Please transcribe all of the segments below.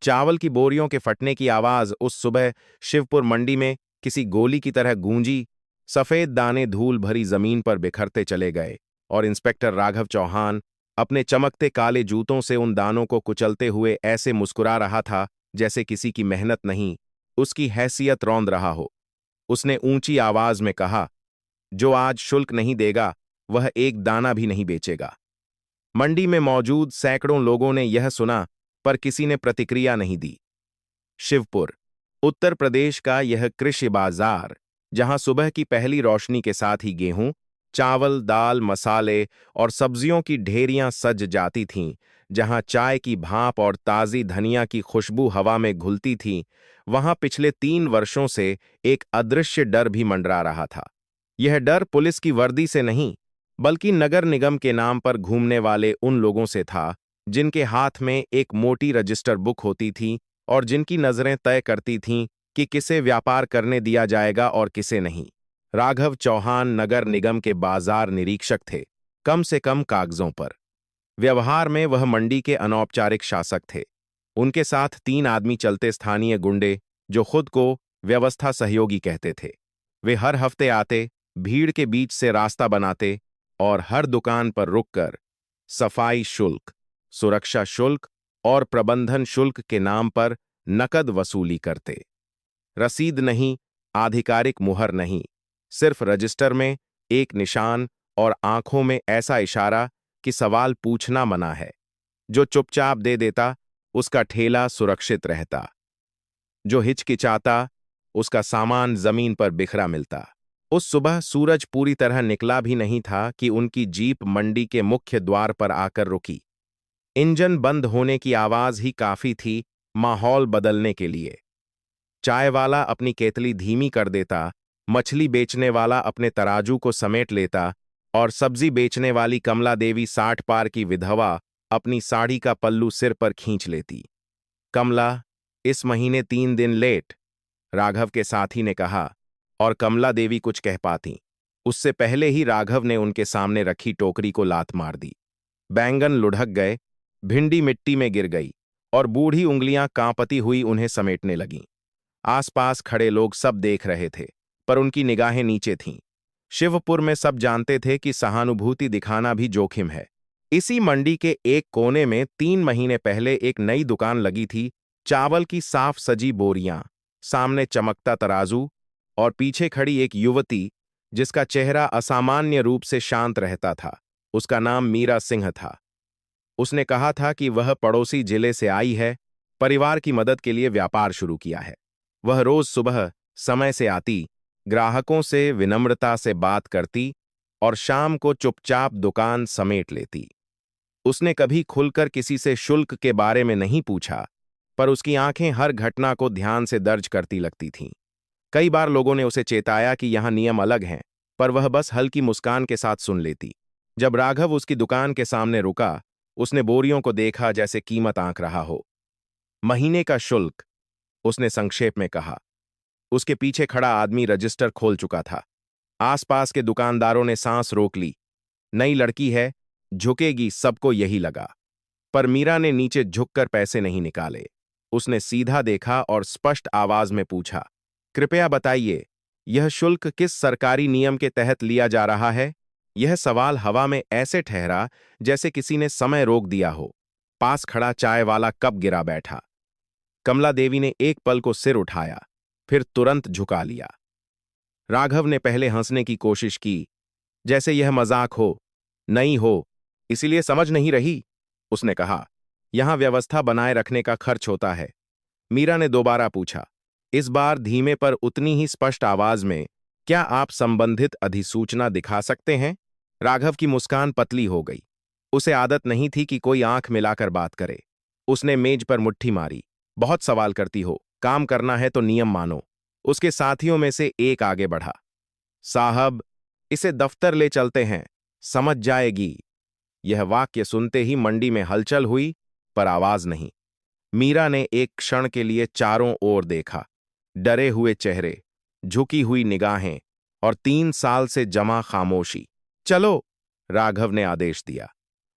चावल की बोरियों के फटने की आवाज उस सुबह शिवपुर मंडी में किसी गोली की तरह गूंजी। सफेद दाने धूल भरी जमीन पर बिखरते चले गए और इंस्पेक्टर राघव चौहान अपने चमकते काले जूतों से उन दानों को कुचलते हुए ऐसे मुस्कुरा रहा था जैसे किसी की मेहनत नहीं, उसकी हैसियत रौंद रहा हो। उसने ऊंची आवाज में कहा, जो आज शुल्क नहीं देगा वह एक दाना भी नहीं बेचेगा। मंडी में मौजूद सैकड़ों लोगों ने यह सुना, पर किसी ने प्रतिक्रिया नहीं दी। शिवपुर, उत्तर प्रदेश का यह कृषि बाजार, जहां सुबह की पहली रोशनी के साथ ही गेहूं, चावल, दाल, मसाले और सब्जियों की ढेरियां सज जाती थीं, जहां चाय की भाप और ताज़ी धनिया की खुशबू हवा में घुलती थी, वहां पिछले 3 वर्षों से एक अदृश्य डर भी मंडरा रहा था। यह डर पुलिस की वर्दी से नहीं, बल्कि नगर निगम के नाम पर घूमने वाले उन लोगों से था जिनके हाथ में एक मोटी रजिस्टर बुक होती थी और जिनकी नजरें तय करती थीं कि किसे व्यापार करने दिया जाएगा और किसे नहीं। राघव चौहान नगर निगम के बाजार निरीक्षक थे, कम से कम कागजों पर। व्यवहार में वह मंडी के अनौपचारिक शासक थे। उनके साथ 3 आदमी चलते स्थानीय गुंडे, जो खुद को व्यवस्था सहयोगी कहते थे। वे हर हफ्ते आते, भीड़ के बीच से रास्ता बनाते और हर दुकान पर रुककर सफाई शुल्क, सुरक्षा शुल्क और प्रबंधन शुल्क के नाम पर नकद वसूली करते। रसीद नहीं, आधिकारिक मुहर नहीं, सिर्फ रजिस्टर में एक निशान और आंखों में ऐसा इशारा कि सवाल पूछना मना है। जो चुपचाप दे देता, उसका ठेला सुरक्षित रहता। जो हिचकिचाता, उसका सामान जमीन पर बिखरा मिलता। उस सुबह सूरज पूरी तरह निकला भी नहीं था कि उनकी जीप मंडी के मुख्य द्वार पर आकर रुकी। इंजन बंद होने की आवाज ही काफी थी माहौल बदलने के लिए। चाय वाला अपनी केतली धीमी कर देता, मछली बेचने वाला अपने तराजू को समेट लेता और सब्जी बेचने वाली कमला देवी 60 पार की विधवा अपनी साड़ी का पल्लू सिर पर खींच लेती। कमला, इस महीने 3 दिन लेट, राघव के साथी ने कहा, और कमला देवी कुछ कह पाती उससे पहले ही राघव ने उनके सामने रखी टोकरी को लात मार दी। बैंगन लुढ़क गए, भिंडी मिट्टी में गिर गई और बूढ़ी उंगलियां कांपती हुई उन्हें समेटने लगीं। आसपास खड़े लोग सब देख रहे थे, पर उनकी निगाहें नीचे थीं। शिवपुर में सब जानते थे कि सहानुभूति दिखाना भी जोखिम है। इसी मंडी के एक कोने में 3 महीने पहले एक नई दुकान लगी थी, चावल की साफ सजी बोरियां, सामने चमकता तराजू और पीछे खड़ी एक युवती जिसका चेहरा असामान्य रूप से शांत रहता था। उसका नाम मीरा सिंह था। उसने कहा था कि वह पड़ोसी जिले से आई है, परिवार की मदद के लिए व्यापार शुरू किया है। वह रोज सुबह समय से आती, ग्राहकों से विनम्रता से बात करती और शाम को चुपचाप दुकान समेट लेती। उसने कभी खुलकर किसी से शुल्क के बारे में नहीं पूछा, पर उसकी आंखें हर घटना को ध्यान से दर्ज करती लगती थीं। कई बार लोगों ने उसे चेताया कि यहां नियम अलग हैं, पर वह बस हल्की मुस्कान के साथ सुन लेती। जब राघव उसकी दुकान के सामने रुका, उसने बोरियों को देखा जैसे कीमत आंक रहा हो। महीने का शुल्क, उसने संक्षेप में कहा। उसके पीछे खड़ा आदमी रजिस्टर खोल चुका था। आसपास के दुकानदारों ने सांस रोक ली। नई लड़की है, झुकेगी, सबको यही लगा। पर मीरा ने नीचे झुककर पैसे नहीं निकाले। उसने सीधा देखा और स्पष्ट आवाज में पूछा, कृपया बताइए, यह शुल्क किस सरकारी नियम के तहत लिया जा रहा है? यह सवाल हवा में ऐसे ठहरा जैसे किसी ने समय रोक दिया हो। पास खड़ा चाय वाला कब गिरा बैठा। कमला देवी ने एक पल को सिर उठाया, फिर तुरंत झुका लिया। राघव ने पहले हंसने की कोशिश की, जैसे यह मजाक हो, नहीं हो, इसीलिए समझ नहीं रही। उसने कहा, यहां व्यवस्था बनाए रखने का खर्च होता है। मीरा ने दोबारा पूछा, इस बार धीमे पर उतनी ही स्पष्ट आवाज में, क्या आप संबंधित अधिसूचना दिखा सकते हैं? राघव की मुस्कान पतली हो गई। उसे आदत नहीं थी कि कोई आंख मिलाकर बात करे। उसने मेज पर मुट्ठी मारी, बहुत सवाल करती हो, काम करना है तो नियम मानो। उसके साथियों में से एक आगे बढ़ा, साहब, इसे दफ्तर ले चलते हैं, समझ जाएगी। यह वाक्य सुनते ही मंडी में हलचल हुई, पर आवाज नहीं। मीरा ने एक क्षण के लिए चारों ओर देखा। डरे हुए चेहरे, झुकी हुई निगाहें और 3 साल से जमा खामोशी। चलो, राघव ने आदेश दिया।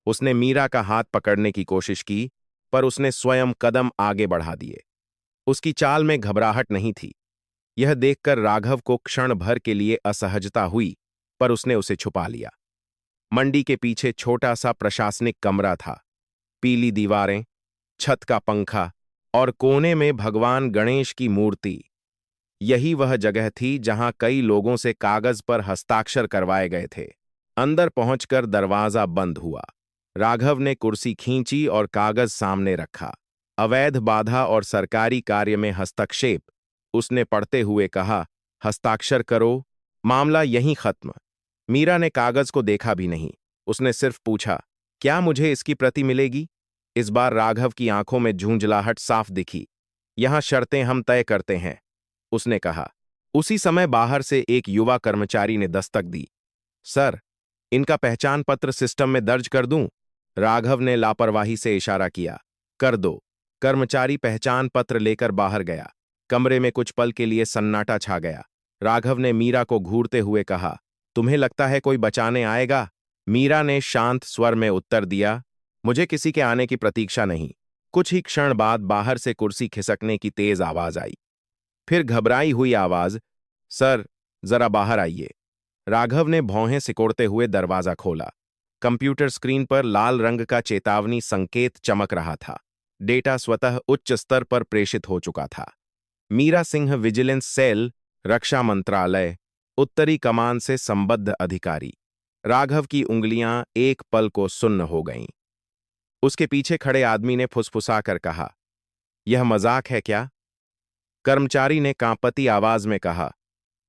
उसने मीरा का हाथ पकड़ने की कोशिश की, पर उसने स्वयं कदम आगे बढ़ा दिए। उसकी चाल में घबराहट नहीं थी। यह देखकर राघव को क्षण भर के लिए असहजता हुई, पर उसने उसे छुपा लिया। मंडी के पीछे छोटा सा प्रशासनिक कमरा था। पीली दीवारें, छत का पंखा और कोने में भगवान गणेश की मूर्ति। यही वह जगह थी जहां कई लोगों से कागज पर हस्ताक्षर करवाए गए थे। अंदर पहुंचकर दरवाजा बंद हुआ। राघव ने कुर्सी खींची और कागज सामने रखा। अवैध बाधा और सरकारी कार्य में हस्तक्षेप। उसने पढ़ते हुए कहा, हस्ताक्षर करो, मामला यहीं खत्म। मीरा ने कागज को देखा भी नहीं। उसने सिर्फ पूछा, क्या मुझे इसकी प्रति मिलेगी? इस बार राघव की आंखों में झुंझलाहट साफ दिखी। यहां शर्तें हम तय करते हैं, उसने कहा। उसी समय बाहर से एक युवा कर्मचारी ने दस्तक दी। सर, इनका पहचान पत्र सिस्टम में दर्ज कर दूं? राघव ने लापरवाही से इशारा किया। कर दो। कर्मचारी पहचान पत्र लेकर बाहर गया। कमरे में कुछ पल के लिए सन्नाटा छा गया। राघव ने मीरा को घूरते हुए कहा, तुम्हें लगता है कोई बचाने आएगा? मीरा ने शांत स्वर में उत्तर दिया, मुझे किसी के आने की प्रतीक्षा नहीं। कुछ ही क्षण बाद बाहर से कुर्सी खिसकने की तेज आवाज आई। फिर घबराई हुई आवाज, सर, जरा बाहर आइए। राघव ने भौहें सिकोड़ते हुए दरवाजा खोला। कंप्यूटर स्क्रीन पर लाल रंग का चेतावनी संकेत चमक रहा था। डेटा स्वतः उच्च स्तर पर प्रेषित हो चुका था। मीरा सिंह, विजिलेंस सेल, रक्षा मंत्रालय, उत्तरी कमान से संबद्ध अधिकारी। राघव की उंगलियां एक पल को सुन्न हो गईं। उसके पीछे खड़े आदमी ने फुसफुसाकर कहा, यह मजाक है क्या? कर्मचारी ने कांपती आवाज में कहा,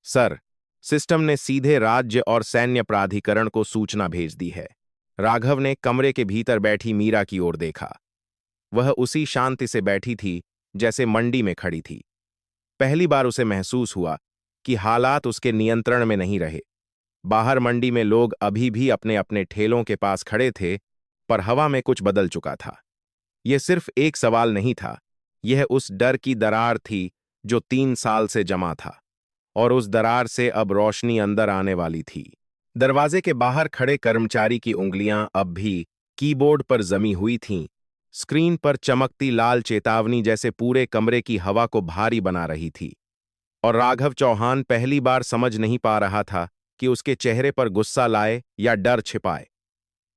सर, सिस्टम ने सीधे राज्य और सैन्य प्राधिकरण को सूचना भेज दी है। राघव ने कमरे के भीतर बैठी मीरा की ओर देखा। वह उसी शांति से बैठी थी जैसे मंडी में खड़ी थी। पहली बार उसे महसूस हुआ कि हालात उसके नियंत्रण में नहीं रहे। बाहर मंडी में लोग अभी भी अपने अपने ठेलों के पास खड़े थे, पर हवा में कुछ बदल चुका था। यह सिर्फ एक सवाल नहीं था, यह उस डर की दरार थी जो 3 साल से जमा था, और उस दरार से अब रोशनी अंदर आने वाली थी। दरवाजे के बाहर खड़े कर्मचारी की उंगलियां अब भी कीबोर्ड पर जमी हुई थीं। स्क्रीन पर चमकती लाल चेतावनी जैसे पूरे कमरे की हवा को भारी बना रही थी। और राघव चौहान पहली बार समझ नहीं पा रहा था कि उसके चेहरे पर गुस्सा लाए या डर छिपाए।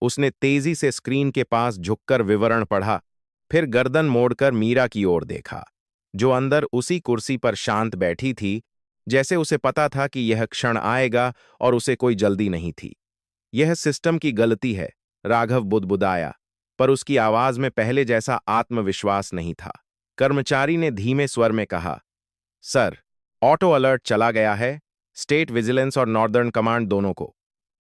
उसने तेजी से स्क्रीन के पास झुककर विवरण पढ़ा, फिर गर्दन मोड़कर मीरा की ओर देखा, जो अंदर उसी कुर्सी पर शांत बैठी थी, जैसे उसे पता था कि यह क्षण आएगा और उसे कोई जल्दी नहीं थी। यह सिस्टम की गलती है, राघव बुदबुदाया, पर उसकी आवाज में पहले जैसा आत्मविश्वास नहीं था। कर्मचारी ने धीमे स्वर में कहा, सर, ऑटो अलर्ट चला गया है, स्टेट विजिलेंस और नॉर्दर्न कमांड दोनों को।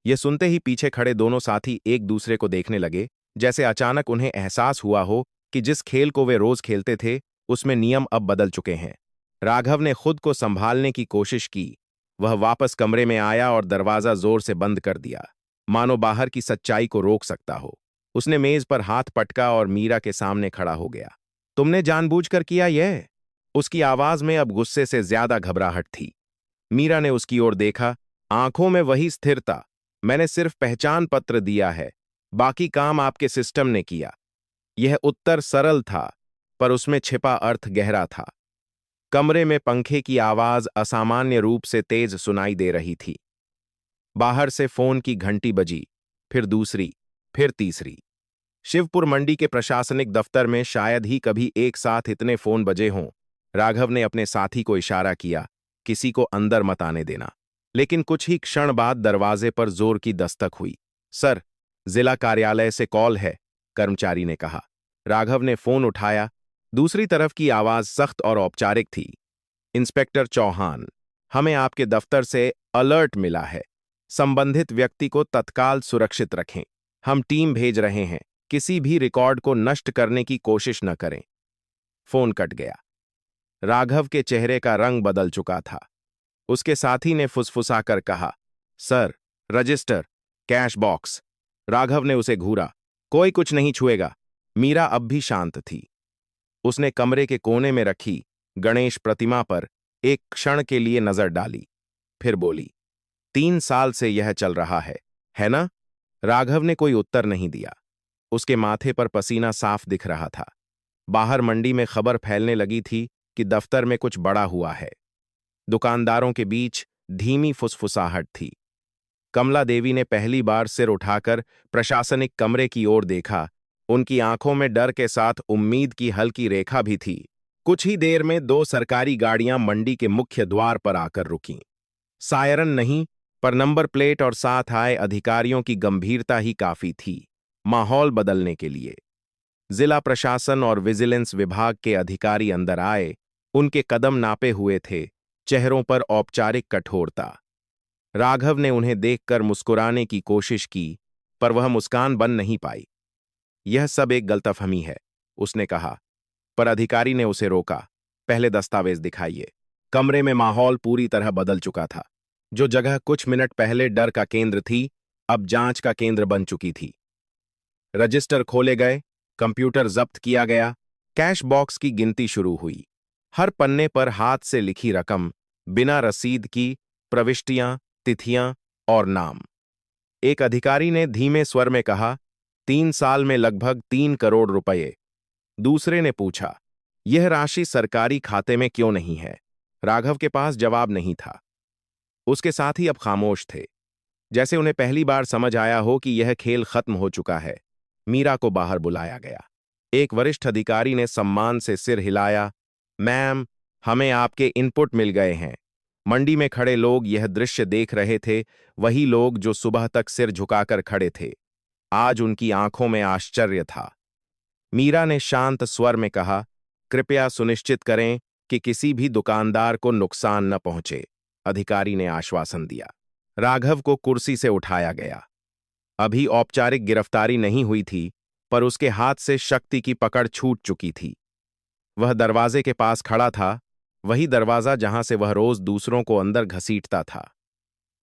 यह सुनते ही पीछे खड़े दोनों साथी एक दूसरे को देखने लगे, जैसे अचानक उन्हें एहसास हुआ हो कि जिस खेल को वे रोज खेलते थे, उसमें नियम अब बदल चुके हैं। राघव ने खुद को संभालने की कोशिश की। वह वापस कमरे में आया और दरवाजा जोर से बंद कर दिया, मानो बाहर की सच्चाई को रोक सकता हो। उसने मेज पर हाथ पटका और मीरा के सामने खड़ा हो गया। तुमने जानबूझकर किया यह? उसकी आवाज में अब गुस्से से ज्यादा घबराहट थी। मीरा ने उसकी ओर देखा, आंखों में वही स्थिरता। मैंने सिर्फ पहचान पत्र दिया है, बाकी काम आपके सिस्टम ने किया। यह उत्तर सरल था, पर उसमें छिपा अर्थ गहरा था। कमरे में पंखे की आवाज असामान्य रूप से तेज सुनाई दे रही थी। बाहर से फोन की घंटी बजी, फिर दूसरी, फिर तीसरी। शिवपुर मंडी के प्रशासनिक दफ्तर में शायद ही कभी एक साथ इतने फोन बजे हों। राघव ने अपने साथी को इशारा किया, किसी को अंदर मत आने देना। लेकिन कुछ ही क्षण बाद दरवाजे पर जोर की दस्तक हुई। सर, जिला कार्यालय से कॉल है, कर्मचारी ने कहा। राघव ने फोन उठाया। दूसरी तरफ की आवाज सख्त और औपचारिक थी। इंस्पेक्टर चौहान, हमें आपके दफ्तर से अलर्ट मिला है। संबंधित व्यक्ति को तत्काल सुरक्षित रखें। हम टीम भेज रहे हैं। किसी भी रिकॉर्ड को नष्ट करने की कोशिश न करें। फोन कट गया। राघव के चेहरे का रंग बदल चुका था। उसके साथी ने फुसफुसाकर कहा, sir, register, cash box. Raghav ने उसे घूरा। कोई कुछ नहीं छुएगा। मीरा अब भी शांत थी। उसने कमरे के कोने में रखी गणेश प्रतिमा पर एक क्षण के लिए नजर डाली, फिर बोली, 3 साल से यह चल रहा है ना? राघव ने कोई उत्तर नहीं दिया। उसके माथे पर पसीना साफ दिख रहा था। बाहर मंडी में खबर फैलने लगी थी कि दफ्तर में कुछ बड़ा हुआ है। दुकानदारों के बीच धीमी फुसफुसाहट थी। कमला देवी ने पहली बार सिर उठाकर प्रशासनिक कमरे की ओर देखा। उनकी आंखों में डर के साथ उम्मीद की हल्की रेखा भी थी। कुछ ही देर में 2 सरकारी गाड़ियां मंडी के मुख्य द्वार पर आकर रुकीं। सायरन नहीं, पर नंबर प्लेट और साथ आए अधिकारियों की गंभीरता ही काफी थी माहौल बदलने के लिए। जिला प्रशासन और विजिलेंस विभाग के अधिकारी अंदर आए। उनके कदम नापे हुए थे, चेहरों पर औपचारिक कठोरता। राघव ने उन्हें देखकर मुस्कुराने की कोशिश की, पर वह मुस्कान बन नहीं पाई। यह सब एक गलतफहमी है, उसने कहा, पर अधिकारी ने उसे रोका। पहले दस्तावेज दिखाइए। कमरे में माहौल पूरी तरह बदल चुका था। जो जगह कुछ मिनट पहले डर का केंद्र थी, अब जांच का केंद्र बन चुकी थी। रजिस्टर खोले गए, कंप्यूटर जब्त किया गया, कैश बॉक्स की गिनती शुरू हुई। हर पन्ने पर हाथ से लिखी रकम, बिना रसीद की, प्रविष्टियां, तिथियां और नाम। एक अधिकारी ने धीमे स्वर में कहा, 3 साल में लगभग 3 करोड़ रुपए। दूसरे ने पूछा, यह राशि सरकारी खाते में क्यों नहीं है? राघव के पास जवाब नहीं था। उसके साथी अब खामोश थे, जैसे उन्हें पहली बार समझ आया हो कि यह खेल खत्म हो चुका है। मीरा को बाहर बुलाया गया। एक वरिष्ठ अधिकारी ने सम्मान से सिर हिलाया, मैम, हमें आपके इनपुट मिल गए हैं। मंडी में खड़े लोग यह दृश्य देख रहे थे, वही लोग जो सुबह तक सिर झुकाकर खड़े थे। आज उनकी आंखों में आश्चर्य था। मीरा ने शांत स्वर में कहा, कृपया सुनिश्चित करें कि किसी भी दुकानदार को नुकसान न पहुंचे। अधिकारी ने आश्वासन दिया। राघव को कुर्सी से उठाया गया। अभी औपचारिक गिरफ्तारी नहीं हुई थी, पर उसके हाथ से शक्ति की पकड़ छूट चुकी थी। वह दरवाजे के पास खड़ा था, वही दरवाजा जहां से वह रोज दूसरों को अंदर घसीटता था।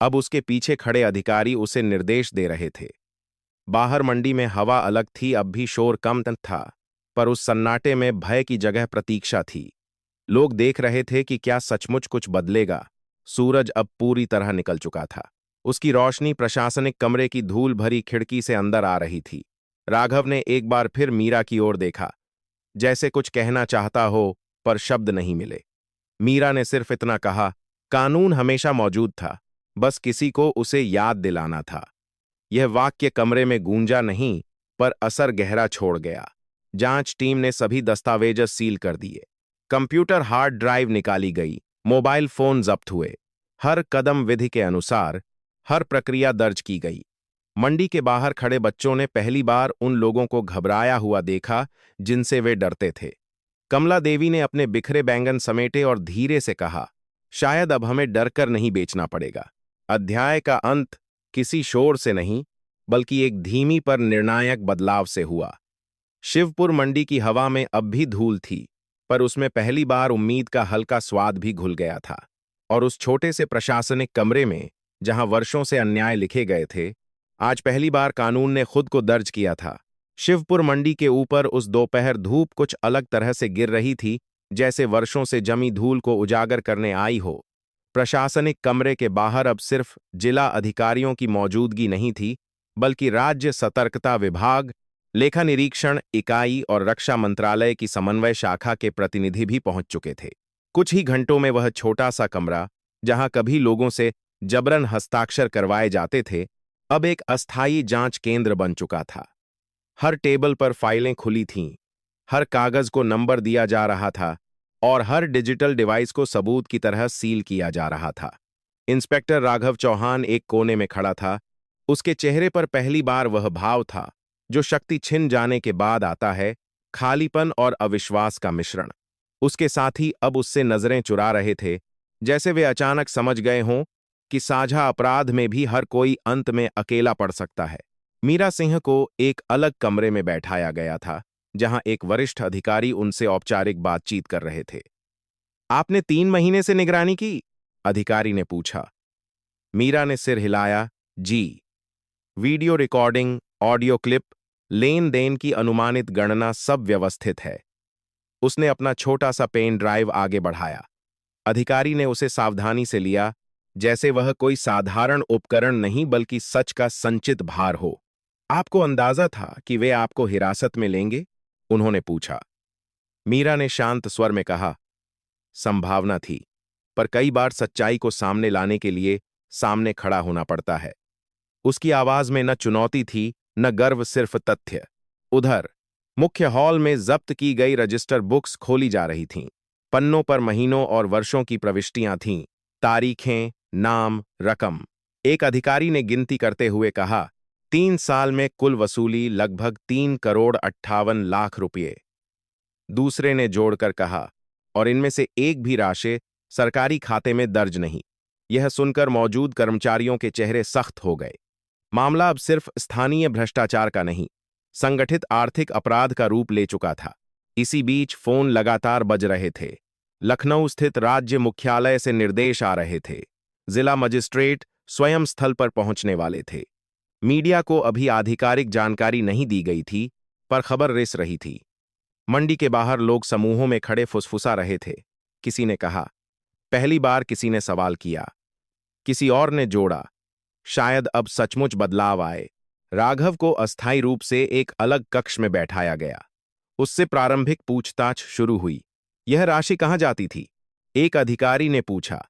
अब उसके पीछे खड़े अधिकारी उसे निर्देश दे रहे थे। बाहर मंडी में हवा अलग थी, अब भी शोर कम था, पर उस सन्नाटे में भय की जगह प्रतीक्षा थी। लोग देख रहे थे कि क्या सचमुच कुछ बदलेगा। सूरज अब पूरी तरह निकल चुका था। उसकी रोशनी प्रशासनिक कमरे की धूल भरी खिड़की से अंदर आ रही थी। राघव ने एक बार फिर मीरा की ओर देखा, जैसे कुछ कहना चाहता हो, पर शब्द नहीं मिले। मीरा ने सिर्फ इतना कहा, कानून हमेशा मौजूद था, बस किसी को उसे याद दिलाना था। यह वाक्य कमरे में गूंजा नहीं, पर असर गहरा छोड़ गया। जांच टीम ने सभी दस्तावेज सील कर दिए। कंप्यूटर हार्ड ड्राइव निकाली गई, मोबाइल फोन जब्त हुए। हर कदम विधि के अनुसार, हर प्रक्रिया दर्ज की गई। मंडी के बाहर खड़े बच्चों ने पहली बार उन लोगों को घबराया हुआ देखा जिनसे वे डरते थे। कमला देवी ने अपने बिखरे बैंगन समेटे और धीरे से कहा, शायद अब हमें डरकर नहीं बेचना पड़ेगा। अध्याय का अंत किसी शोर से नहीं, बल्कि एक धीमी पर निर्णायक बदलाव से हुआ। शिवपुर मंडी की हवा में अब भी धूल थी, पर उसमें पहली बार उम्मीद का हल्का स्वाद भी घुल गया था। और उस छोटे से प्रशासनिक कमरे में, जहां वर्षों से अन्याय लिखे गए थे, आज पहली बार कानून ने खुद को दर्ज किया था। शिवपुर मंडी के ऊपर उस दोपहर धूप कुछ अलग तरह से गिर रही थी, जैसे वर्षों से जमी धूल को उजागर करने आई हो। प्रशासनिक कमरे के बाहर अब सिर्फ जिला अधिकारियों की मौजूदगी नहीं थी, बल्कि राज्य सतर्कता विभाग, लेखा निरीक्षण इकाई और रक्षा मंत्रालय की समन्वय शाखा के प्रतिनिधि भी पहुंच चुके थे। कुछ ही घंटों में वह छोटा सा कमरा, जहां कभी लोगों से जबरन हस्ताक्षर करवाए जाते थे, अब एक अस्थायी जांच केंद्र बन चुका था। हर टेबल पर फाइलें खुली थीं, हर कागज को नंबर दिया जा रहा था और हर डिजिटल डिवाइस को सबूत की तरह सील किया जा रहा था। इंस्पेक्टर राघव चौहान एक कोने में खड़ा था। उसके चेहरे पर पहली बार वह भाव था जो शक्ति छिन जाने के बाद आता है, खालीपन और अविश्वास का मिश्रण। उसके साथी अब उससे नजरें चुरा रहे थे, जैसे वे अचानक समझ गए हों कि साझा अपराध में भी हर कोई अंत में अकेला पड़ सकता है। मीरा सिंह को एक अलग कमरे में बैठाया गया था, जहां एक वरिष्ठ अधिकारी उनसे औपचारिक बातचीत कर रहे थे। आपने 3 महीने से निगरानी की? अधिकारी ने पूछा। मीरा ने सिर हिलाया, जी। वीडियो रिकॉर्डिंग, ऑडियो क्लिप, लेन देन की अनुमानित गणना सब व्यवस्थित है। उसने अपना छोटा सा पेन ड्राइव आगे बढ़ाया। अधिकारी ने उसे सावधानी से लिया, जैसे वह कोई साधारण उपकरण नहीं बल्कि सच का संचित भार हो। आपको अंदाजा था कि वे आपको हिरासत में लेंगे? उन्होंने पूछा। मीरा ने शांत स्वर में कहा, संभावना थी, पर कई बार सच्चाई को सामने लाने के लिए सामने खड़ा होना पड़ता है। उसकी आवाज में न चुनौती थी, न गर्व, सिर्फ तथ्य। उधर मुख्य हॉल में जब्त की गई रजिस्टर बुक्स खोली जा रही थीं। पन्नों पर महीनों और वर्षों की प्रविष्टियां थीं, तारीखें, नाम, रकम। एक अधिकारी ने गिनती करते हुए कहा, 3 साल में कुल वसूली लगभग 3,58,00,000 रुपये। दूसरे ने जोड़कर कहा, और इनमें से एक भी राशि सरकारी खाते में दर्ज नहीं। यह सुनकर मौजूद कर्मचारियों के चेहरे सख्त हो गए। मामला अब सिर्फ स्थानीय भ्रष्टाचार का नहीं, संगठित आर्थिक अपराध का रूप ले चुका था। इसी बीच फोन लगातार बज रहे थे। लखनऊ स्थित राज्य मुख्यालय से निर्देश आ रहे थे। जिला मजिस्ट्रेट स्वयं स्थल पर पहुंचने वाले थे। मीडिया को अभी आधिकारिक जानकारी नहीं दी गई थी, पर खबर रिस रही थी। मंडी के बाहर लोग समूहों में खड़े फुसफुसा रहे थे। किसी ने कहा, पहली बार। किसी ने सवाल किया। किसी और ने जोड़ा, शायद अब सचमुच बदलाव आए। राघव को अस्थायी रूप से एक अलग कक्ष में बैठाया गया। उससे प्रारंभिक पूछताछ शुरू हुई। यह राशि कहाँ जाती थी? एक अधिकारी ने पूछा।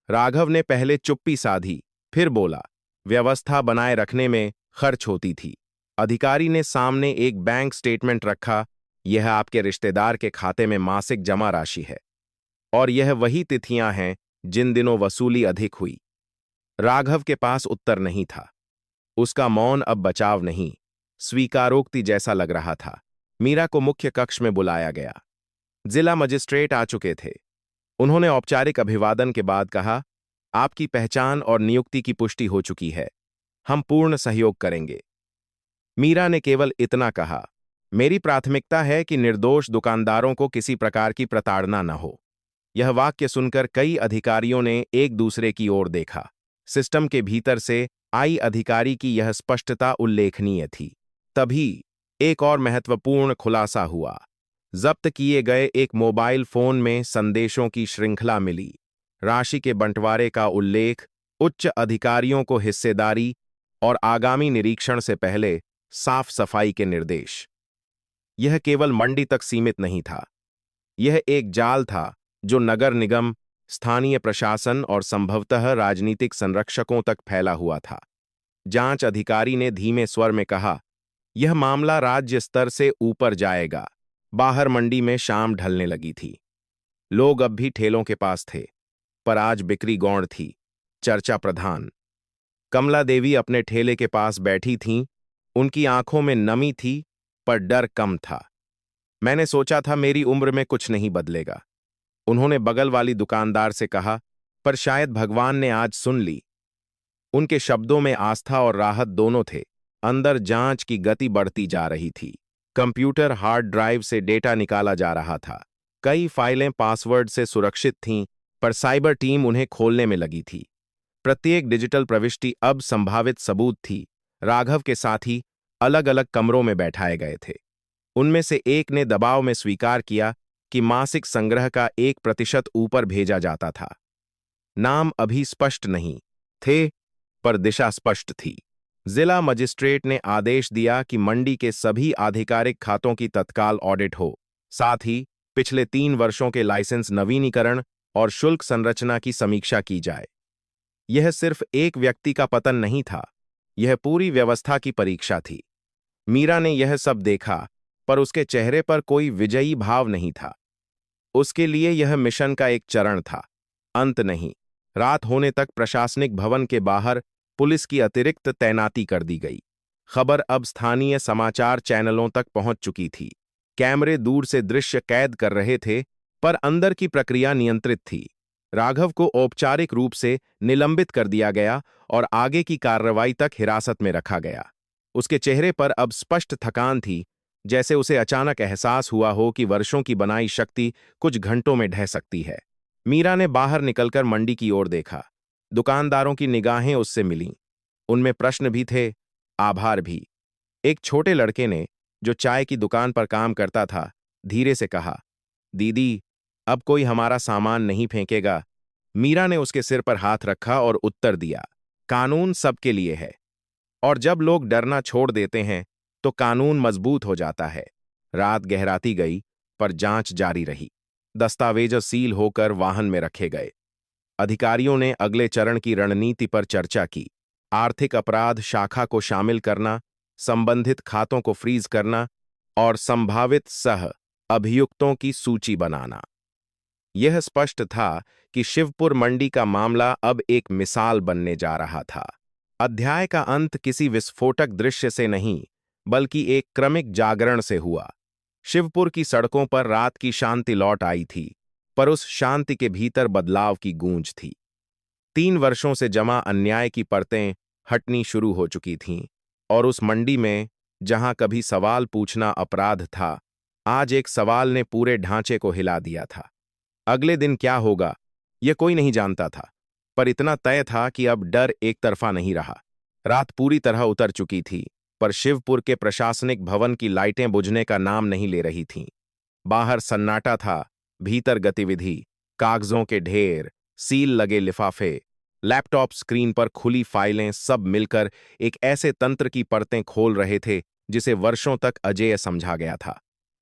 राघव ने पहले चुप्पी साधी, फिर बोला, व्यवस्था बनाए रखने में खर्च होती थी। अधिकारी ने सामने एक बैंक स्टेटमेंट रखा। यह आपके रिश्तेदार के खाते में मासिक जमा राशि है, और यह वही तिथियां हैं जिन दिनों वसूली अधिक हुई। राघव के पास उत्तर नहीं था। उसका मौन अब बचाव नहीं, स्वीकारोक्ति जैसा लग रहा था। मीरा को मुख्य कक्ष में बुलाया गया। जिला मजिस्ट्रेट आ चुके थे। उन्होंने औपचारिक अभिवादन के बाद कहा, आपकी पहचान और नियुक्ति की पुष्टि हो चुकी है। हम पूर्ण सहयोग करेंगे। मीरा ने केवल इतना कहा, मेरी प्राथमिकता है कि निर्दोष दुकानदारों को किसी प्रकार की प्रताड़ना न हो। यह वाक्य सुनकर कई अधिकारियों ने एक दूसरे की ओर देखा। सिस्टम के भीतर से आई अधिकारी की यह स्पष्टता उल्लेखनीय थी। तभी एक और महत्वपूर्ण खुलासा हुआ। जब्त किए गए एक मोबाइल फोन में संदेशों की श्रृंखला मिली। राशि के बंटवारे का उल्लेख, उच्च अधिकारियों को हिस्सेदारी और आगामी निरीक्षण से पहले साफ सफाई के निर्देश। यह केवल मंडी तक सीमित नहीं था। यह एक जाल था जो नगर निगम, स्थानीय प्रशासन और संभवतः राजनीतिक संरक्षकों तक फैला हुआ था। जांच अधिकारी ने धीमे स्वर में कहा, यह मामला राज्य स्तर से ऊपर जाएगा। बाहर मंडी में शाम ढलने लगी थी। लोग अब भी ठेलों के पास थे, पर आज बिक्री गौण थी, चर्चा प्रधान। कमला देवी अपने ठेले के पास बैठी थीं। उनकी आंखों में नमी थी, पर डर कम था। मैंने सोचा था मेरी उम्र में कुछ नहीं बदलेगा, उन्होंने बगल वाली दुकानदार से कहा, पर शायद भगवान ने आज सुन ली। उनके शब्दों में आस्था और राहत दोनों थे। अंदर जांच की गति बढ़ती जा रही थी। कंप्यूटर हार्ड ड्राइव से डेटा निकाला जा रहा था। कई फाइलें पासवर्ड से सुरक्षित थीं, पर साइबर टीम उन्हें खोलने में लगी थी। प्रत्येक डिजिटल प्रविष्टि अब संभावित सबूत थी। राघव के साथी अलग अलग कमरों में बैठाए गए थे। उनमें से एक ने दबाव में स्वीकार किया कि मासिक संग्रह का 1% ऊपर भेजा जाता था। नाम अभी स्पष्ट नहीं थे, पर दिशा स्पष्ट थी। जिला मजिस्ट्रेट ने आदेश दिया कि मंडी के सभी आधिकारिक खातों की तत्काल ऑडिट हो। साथ ही पिछले 3 वर्षों के लाइसेंस नवीनीकरण और शुल्क संरचना की समीक्षा की जाए। यह सिर्फ एक व्यक्ति का पतन नहीं था, यह पूरी व्यवस्था की परीक्षा थी। मीरा ने यह सब देखा, पर उसके चेहरे पर कोई विजयी भाव नहीं था। उसके लिए यह मिशन का एक चरण था, अंत नहीं। रात होने तक प्रशासनिक भवन के बाहर पुलिस की अतिरिक्त तैनाती कर दी गई। खबर अब स्थानीय समाचार चैनलों तक पहुंच चुकी थी। कैमरे दूर से दृश्य कैद कर रहे थे, पर अंदर की प्रक्रिया नियंत्रित थी। राघव को औपचारिक रूप से निलंबित कर दिया गया और आगे की कार्रवाई तक हिरासत में रखा गया। उसके चेहरे पर अब स्पष्ट थकान थी, जैसे उसे अचानक एहसास हुआ हो कि वर्षों की बनाई शक्ति कुछ घंटों में ढह सकती है। मीरा ने बाहर निकलकर मंडी की ओर देखा। दुकानदारों की निगाहें उससे मिलीं। उनमें प्रश्न भी थे, आभार भी। एक छोटे लड़के ने, जो चाय की दुकान पर काम करता था, धीरे से कहा, दीदी, अब कोई हमारा सामान नहीं फेंकेगा। मीरा ने उसके सिर पर हाथ रखा और उत्तर दिया, कानून सबके लिए है, और जब लोग डरना छोड़ देते हैं तो कानून मजबूत हो जाता है। रात गहराती गई, पर जांच जारी रही। दस्तावेज सील होकर वाहन में रखे गए। अधिकारियों ने अगले चरण की रणनीति पर चर्चा की। आर्थिक अपराध शाखा को शामिल करना, संबंधित खातों को फ्रीज करना और संभावित सह अभियुक्तों की सूची बनाना। यह स्पष्ट था कि शिवपुर मंडी का मामला अब एक मिसाल बनने जा रहा था। अध्याय का अंत किसी विस्फोटक दृश्य से नहीं, बल्कि एक क्रमिक जागरण से हुआ। शिवपुर की सड़कों पर रात की शांति लौट आई थी, पर उस शांति के भीतर बदलाव की गूंज थी। 3 वर्षों से जमा अन्याय की परतें हटनी शुरू हो चुकी थीं, और उस मंडी में, जहां कभी सवाल पूछना अपराध था, आज एक सवाल ने पूरे ढांचे को हिला दिया था। अगले दिन क्या होगा, यह कोई नहीं जानता था, पर इतना तय था कि अब डर एक तरफा नहीं रहा। रात पूरी तरह उतर चुकी थी, पर शिवपुर के प्रशासनिक भवन की लाइटें बुझने का नाम नहीं ले रही थीं। बाहर सन्नाटा था, भीतर गतिविधि, कागजों के ढेर, सील लगे लिफाफे, लैपटॉप स्क्रीन पर खुली फाइलें, सब मिलकर एक ऐसे तंत्र की परतें खोल रहे थे जिसे वर्षों तक अजेय समझा गया था।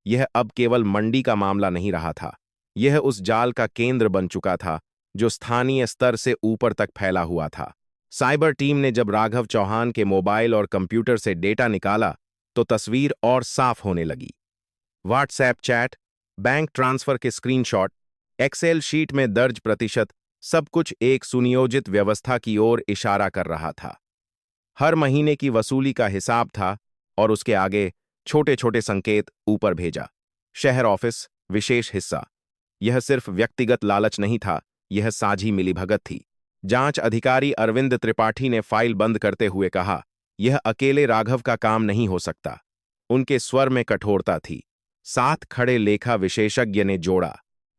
यह अब केवल मंडी का मामला नहीं रहा था, यह उस जाल का केंद्र बन चुका था जो स्थानीय स्तर से ऊपर तक फैला हुआ था। साइबर टीम ने जब राघव चौहान के मोबाइल और कंप्यूटर से डेटा निकाला तो तस्वीर और साफ होने लगी। व्हाट्सएप चैट, बैंक ट्रांसफर के स्क्रीनशॉट, एक्सेल शीट में दर्ज प्रतिशत, सब कुछ एक सुनियोजित व्यवस्था की ओर इशारा कर रहा था। हर महीने की वसूली का हिसाब था, और उसके आगे छोटे छोटे संकेत ऊपर भेजा। शहर ऑफिस, विशेष हिस्सा। यह सिर्फ व्यक्तिगत लालच नहीं था, यह साझी मिलीभगत थी। जांच अधिकारी अरविंद त्रिपाठी ने फाइल बंद करते हुए कहा, यह अकेले राघव का काम नहीं हो सकता। उनके स्वर में कठोरता थी। साथ खड़े लेखा विशेषज्ञ ने जोड़ा,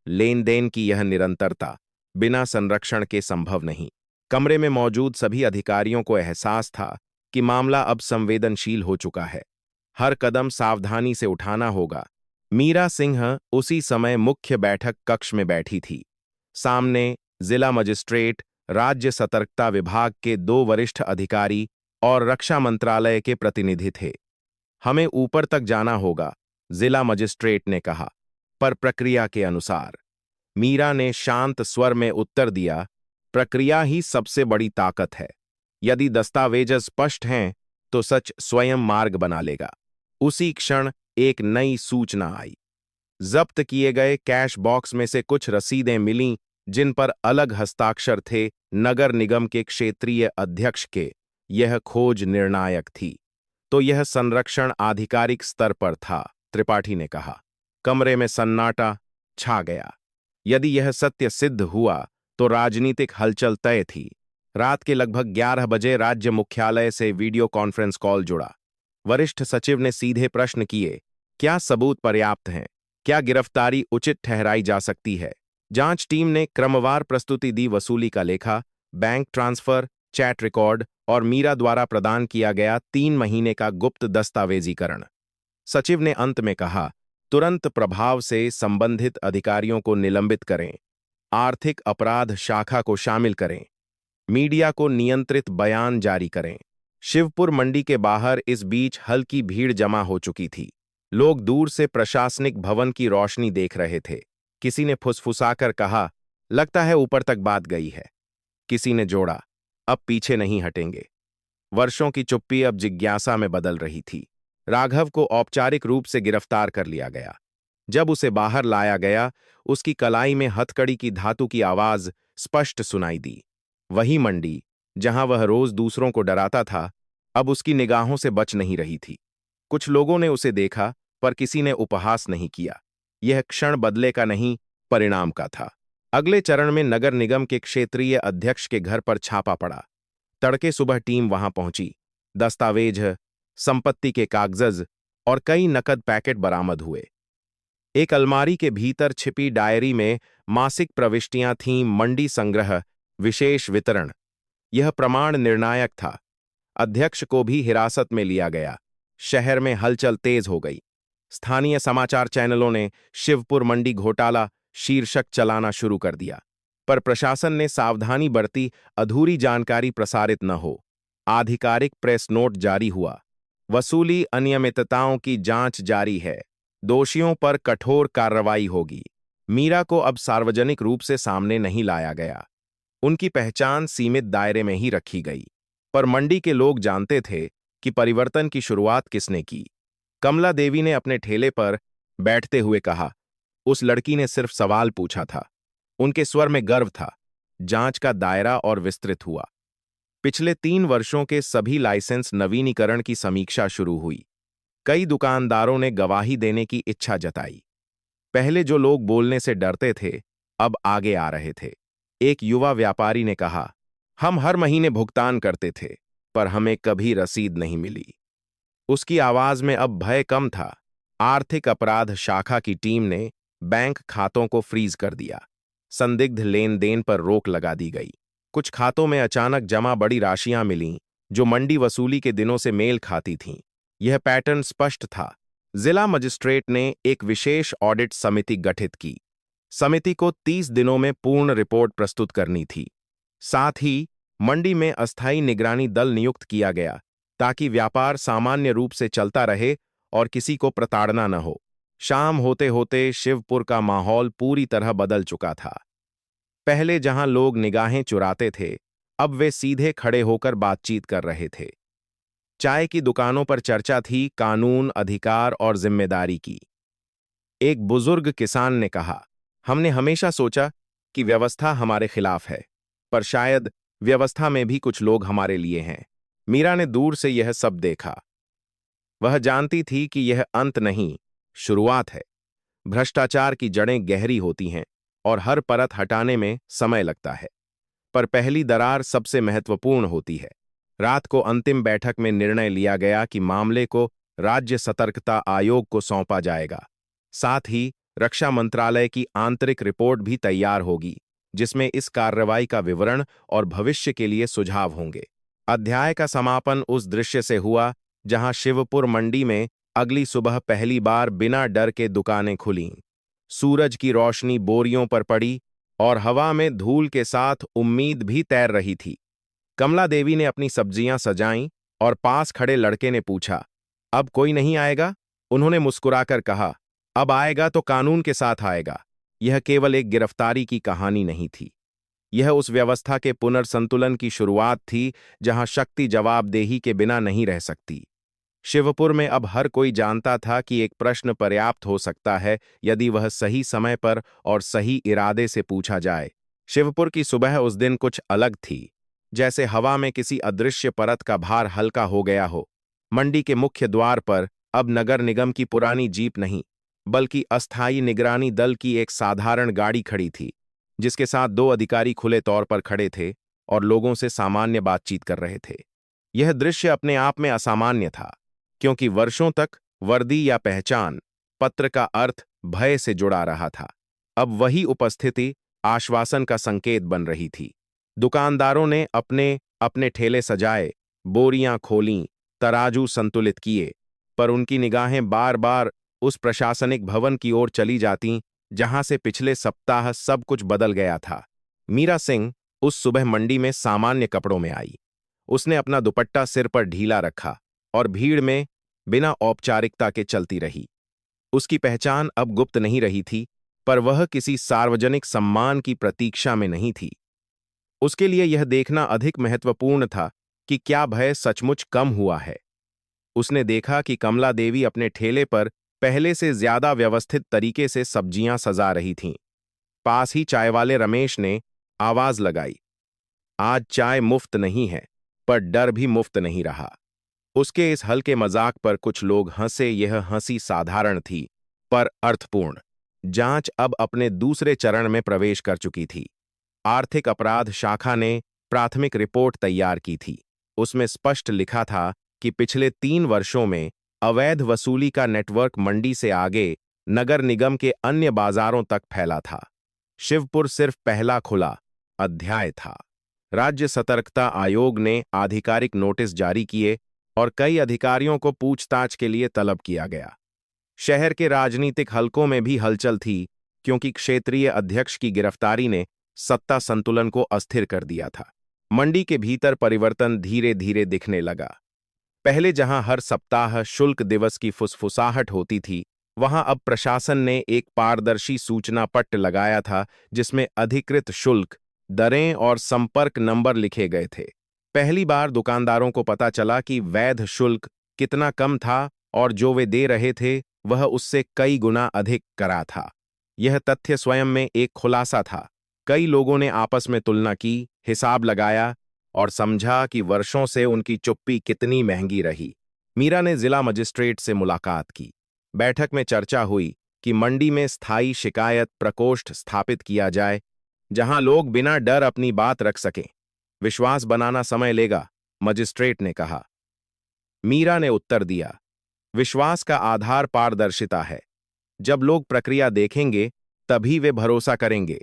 लेन देन की यह निरंतरता बिना संरक्षण के संभव नहीं। कमरे में मौजूद सभी अधिकारियों को एहसास था कि मामला अब संवेदनशील हो चुका है। हर कदम सावधानी से उठाना होगा। मीरा सिंह उसी समय मुख्य बैठक कक्ष में बैठी थी। सामने जिला मजिस्ट्रेट, राज्य सतर्कता विभाग के 2 वरिष्ठ अधिकारी और रक्षा मंत्रालय के प्रतिनिधि थे। हमें ऊपर तक जाना होगा, जिला मजिस्ट्रेट ने कहा, पर प्रक्रिया के अनुसार। मीरा ने शांत स्वर में उत्तर दिया, प्रक्रिया ही सबसे बड़ी ताकत है। यदि दस्तावेज स्पष्ट हैं तो सच स्वयं मार्ग बना लेगा। उसी क्षण एक नई सूचना आई। जब्त किए गए कैश बॉक्स में से कुछ रसीदें मिलीं जिन पर अलग हस्ताक्षर थे नगर निगम के क्षेत्रीय अध्यक्ष के। यह खोज निर्णायक थी। तो यह संरक्षण आधिकारिक स्तर पर था, त्रिपाठी ने कहा। कमरे में सन्नाटा छा गया। यदि यह सत्य सिद्ध हुआ तो राजनीतिक हलचल तय थी। रात के लगभग 11 बजे राज्य मुख्यालय से वीडियो कॉन्फ्रेंस कॉल जुड़ा। वरिष्ठ सचिव ने सीधे प्रश्न किए, क्या सबूत पर्याप्त हैं? क्या गिरफ्तारी उचित ठहराई जा सकती है? जांच टीम ने क्रमवार प्रस्तुति दी, वसूली का लेखा, बैंक ट्रांसफर, चैट रिकॉर्ड और मीरा द्वारा प्रदान किया गया 3 महीने का गुप्त दस्तावेजीकरण। सचिव ने अंत में कहा, तुरंत प्रभाव से संबंधित अधिकारियों को निलंबित करें, आर्थिक अपराध शाखा को शामिल करें, मीडिया को नियंत्रित बयान जारी करें। शिवपुर मंडी के बाहर इस बीच हल्की भीड़ जमा हो चुकी थी। लोग दूर से प्रशासनिक भवन की रोशनी देख रहे थे। किसी ने फुसफुसाकर कहा, लगता है ऊपर तक बात गई है। किसी ने जोड़ा, अब पीछे नहीं हटेंगे। वर्षों की चुप्पी अब जिज्ञासा में बदल रही थी। राघव को औपचारिक रूप से गिरफ्तार कर लिया गया। जब उसे बाहर लाया गया, उसकी कलाई में हथकड़ी की धातु की आवाज स्पष्ट सुनाई दी। वही मंडी जहां वह रोज दूसरों को डराता था, अब उसकी निगाहों से बच नहीं रही थी। कुछ लोगों ने उसे देखा, पर किसी ने उपहास नहीं किया। यह क्षण बदले का नहीं, परिणाम का था। अगले चरण में नगर निगम के क्षेत्रीय अध्यक्ष के घर पर छापा पड़ा। तड़के सुबह टीम वहां पहुंची। दस्तावेज, संपत्ति के कागज और कई नकद पैकेट बरामद हुए। एक अलमारी के भीतर छिपी डायरी में मासिक प्रविष्टियां थीं, मंडी संग्रह, विशेष वितरण। यह प्रमाण निर्णायक था। अध्यक्ष को भी हिरासत में लिया गया। शहर में हलचल तेज हो गई। स्थानीय समाचार चैनलों ने शिवपुर मंडी घोटाला शीर्षक चलाना शुरू कर दिया, पर प्रशासन ने सावधानी बरती, अधूरी जानकारी प्रसारित न हो। आधिकारिक प्रेस नोट जारी हुआ, वसूली अनियमितताओं की जांच जारी है। दोषियों पर कठोर कार्रवाई होगी। मीरा को अब सार्वजनिक रूप से सामने नहीं लाया गया। उनकी पहचान सीमित दायरे में ही रखी गई। पर मंडी के लोग जानते थे कि परिवर्तन की शुरुआत किसने की। कमला देवी ने अपने ठेले पर बैठते हुए कहा, उस लड़की ने सिर्फ सवाल पूछा था। उनके स्वर में गर्व था। जांच का दायरा और विस्तृत हुआ। पिछले 3 वर्षों के सभी लाइसेंस नवीनीकरण की समीक्षा शुरू हुई। कई दुकानदारों ने गवाही देने की इच्छा जताई। पहले जो लोग बोलने से डरते थे, अब आगे आ रहे थे। एक युवा व्यापारी ने कहा, हम हर महीने भुगतान करते थे, पर हमें कभी रसीद नहीं मिली। उसकी आवाज में अब भय कम था। आर्थिक अपराध शाखा की टीम ने बैंक खातों को फ्रीज कर दिया। संदिग्ध लेन देन पर रोक लगा दी गई। कुछ खातों में अचानक जमा बड़ी राशियां मिलीं, जो मंडी वसूली के दिनों से मेल खाती थीं। यह पैटर्न स्पष्ट था। जिला मजिस्ट्रेट ने एक विशेष ऑडिट समिति गठित की। समिति को 30 दिनों में पूर्ण रिपोर्ट प्रस्तुत करनी थी। साथ ही मंडी में अस्थायी निगरानी दल नियुक्त किया गया, ताकि व्यापार सामान्य रूप से चलता रहे और किसी को प्रताड़ना न हो। शाम होते होते शिवपुर का माहौल पूरी तरह बदल चुका था। पहले जहां लोग निगाहें चुराते थे, अब वे सीधे खड़े होकर बातचीत कर रहे थे। चाय की दुकानों पर चर्चा थी कानून, अधिकार और जिम्मेदारी की। एक बुजुर्ग किसान ने कहा, हमने हमेशा सोचा कि व्यवस्था हमारे खिलाफ है, पर शायद व्यवस्था में भी कुछ लोग हमारे लिए हैं। मीरा ने दूर से यह सब देखा। वह जानती थी कि यह अंत नहीं, शुरुआत है। भ्रष्टाचार की जड़ें गहरी होती हैं और हर परत हटाने में समय लगता है, पर पहली दरार सबसे महत्वपूर्ण होती है। रात को अंतिम बैठक में निर्णय लिया गया कि मामले को राज्य सतर्कता आयोग को सौंपा जाएगा। साथ ही रक्षा मंत्रालय की आंतरिक रिपोर्ट भी तैयार होगी, जिसमें इस कार्रवाई का विवरण और भविष्य के लिए सुझाव होंगे। अध्याय का समापन उस दृश्य से हुआ जहां शिवपुर मंडी में अगली सुबह पहली बार बिना डर के दुकानें खुलीं। सूरज की रोशनी बोरियों पर पड़ी और हवा में धूल के साथ उम्मीद भी तैर रही थी। कमला देवी ने अपनी सब्जियां सजाईं और पास खड़े लड़के ने पूछा, अब कोई नहीं आएगा? उन्होंने मुस्कुराकर कहा, अब आएगा तो कानून के साथ आएगा। यह केवल एक गिरफ्तारी की कहानी नहीं थी। यह उस व्यवस्था के पुनर्संतुलन की शुरुआत थी जहां शक्ति जवाबदेही के बिना नहीं रह सकती। शिवपुर में अब हर कोई जानता था कि एक प्रश्न पर्याप्त हो सकता है यदि वह सही समय पर और सही इरादे से पूछा जाए। शिवपुर की सुबह उस दिन कुछ अलग थी, जैसे हवा में किसी अदृश्य परत का भार हल्का हो गया हो। मंडी के मुख्य द्वार पर अब नगर निगम की पुरानी जीप नहीं, बल्कि अस्थायी निगरानी दल की एक साधारण गाड़ी खड़ी थी, जिसके साथ 2 अधिकारी खुले तौर पर खड़े थे और लोगों से सामान्य बातचीत कर रहे थे। यह दृश्य अपने आप में असामान्य था, क्योंकि वर्षों तक वर्दी या पहचान पत्र का अर्थ भय से जुड़ा रहा था। अब वही उपस्थिति आश्वासन का संकेत बन रही थी। दुकानदारों ने अपने अपने ठेले सजाए, बोरियां खोलीं, तराजू संतुलित किए, पर उनकी निगाहें बार बार उस प्रशासनिक भवन की ओर चली जातीं जहां से पिछले सप्ताह सब कुछ बदल गया था। मीरा सिंह उस सुबह मंडी में सामान्य कपड़ों में आई। उसने अपना दुपट्टा सिर पर ढीला रखा और भीड़ में बिना औपचारिकता के चलती रही। उसकी पहचान अब गुप्त नहीं रही थी, पर वह किसी सार्वजनिक सम्मान की प्रतीक्षा में नहीं थी। उसके लिए यह देखना अधिक महत्वपूर्ण था कि क्या भय सचमुच कम हुआ है। उसने देखा कि कमला देवी अपने ठेले पर पहले से ज्यादा व्यवस्थित तरीके से सब्जियां सजा रही थीं। पास ही चाय वाले रमेश ने आवाज लगाई, आज चाय मुफ्त नहीं है, पर डर भी मुफ्त नहीं रहा। उसके इस हल्के मजाक पर कुछ लोग हंसे। यह हंसी साधारण थी, पर अर्थपूर्ण। जांच अब अपने दूसरे चरण में प्रवेश कर चुकी थी। आर्थिक अपराध शाखा ने प्राथमिक रिपोर्ट तैयार की थी। उसमें स्पष्ट लिखा था कि पिछले 3 वर्षों में अवैध वसूली का नेटवर्क मंडी से आगे नगर निगम के अन्य बाजारों तक फैला था। शिवपुर सिर्फ पहला खुला अध्याय था। राज्य सतर्कता आयोग ने आधिकारिक नोटिस जारी किए और कई अधिकारियों को पूछताछ के लिए तलब किया गया। शहर के राजनीतिक हलकों में भी हलचल थी, क्योंकि क्षेत्रीय अध्यक्ष की गिरफ्तारी ने सत्ता संतुलन को अस्थिर कर दिया था। मंडी के भीतर परिवर्तन धीरे धीरे दिखने लगा। पहले जहां हर सप्ताह शुल्क दिवस की फुसफुसाहट होती थी, वहां अब प्रशासन ने एक पारदर्शी सूचना पट्ट लगाया था जिसमें अधिकृत शुल्क, दरें और संपर्क नंबर लिखे गए थे। पहली बार दुकानदारों को पता चला कि वैध शुल्क कितना कम था और जो वे दे रहे थे वह उससे कई गुना अधिक करा था। यह तथ्य स्वयं में एक खुलासा था। कई लोगों ने आपस में तुलना की, हिसाब लगाया और समझा कि वर्षों से उनकी चुप्पी कितनी महंगी रही। मीरा ने जिला मजिस्ट्रेट से मुलाकात की। बैठक में चर्चा हुई कि मंडी में स्थायी शिकायत प्रकोष्ठ स्थापित किया जाए, जहां लोग बिना डर अपनी बात रख सकें। विश्वास बनाना समय लेगा, मजिस्ट्रेट ने कहा। मीरा ने उत्तर दिया, विश्वास का आधार पारदर्शिता है। जब लोग प्रक्रिया देखेंगे, तभी वे भरोसा करेंगे।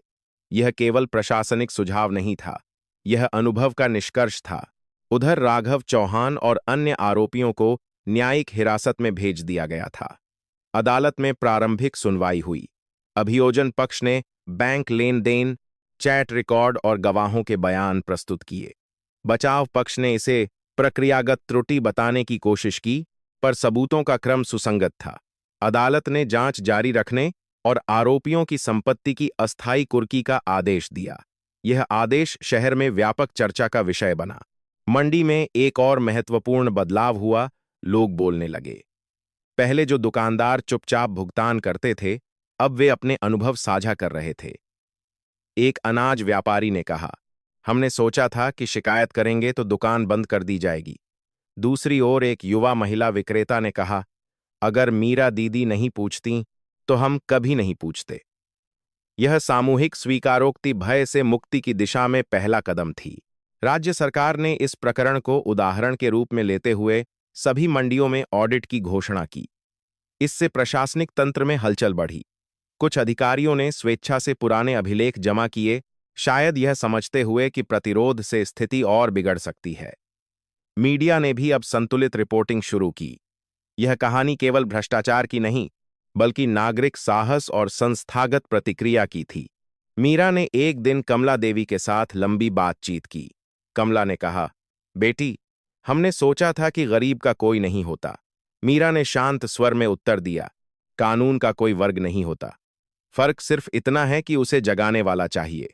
यह केवल प्रशासनिक सुझाव नहीं था, यह अनुभव का निष्कर्ष था। उधर राघव चौहान और अन्य आरोपियों को न्यायिक हिरासत में भेज दिया गया था। अदालत में प्रारंभिक सुनवाई हुई। अभियोजन पक्ष ने बैंक लेन देन, चैट रिकॉर्ड और गवाहों के बयान प्रस्तुत किए। बचाव पक्ष ने इसे प्रक्रियागत त्रुटि बताने की कोशिश की, पर सबूतों का क्रम सुसंगत था। अदालत ने जांच जारी रखने और आरोपियों की संपत्ति की अस्थायी कुर्की का आदेश दिया। यह आदेश शहर में व्यापक चर्चा का विषय बना। मंडी में एक और महत्वपूर्ण बदलाव हुआ, लोग बोलने लगे। पहले जो दुकानदार चुपचाप भुगतान करते थे, अब वे अपने अनुभव साझा कर रहे थे। एक अनाज व्यापारी ने कहा, हमने सोचा था कि शिकायत करेंगे तो दुकान बंद कर दी जाएगी। दूसरी ओर एक युवा महिला विक्रेता ने कहा, अगर मीरा दीदी नहीं पूछती तो हम कभी नहीं पूछते। यह सामूहिक स्वीकारोक्ति भय से मुक्ति की दिशा में पहला कदम थी। राज्य सरकार ने इस प्रकरण को उदाहरण के रूप में लेते हुए सभी मंडियों में ऑडिट की घोषणा की। इससे प्रशासनिक तंत्र में हलचल बढ़ी। कुछ अधिकारियों ने स्वेच्छा से पुराने अभिलेख जमा किए, शायद यह समझते हुए कि प्रतिरोध से स्थिति और बिगड़ सकती है। मीडिया ने भी अब संतुलित रिपोर्टिंग शुरू की। यह कहानी केवल भ्रष्टाचार की नहीं, बल्कि नागरिक साहस और संस्थागत प्रतिक्रिया की थी। मीरा ने एक दिन कमला देवी के साथ लंबी बातचीत की। कमला ने कहा, बेटी, हमने सोचा था कि गरीब का कोई नहीं होता। मीरा ने शांत स्वर में उत्तर दिया, कानून का कोई वर्ग नहीं होता। फर्क सिर्फ इतना है कि उसे जगाने वाला चाहिए।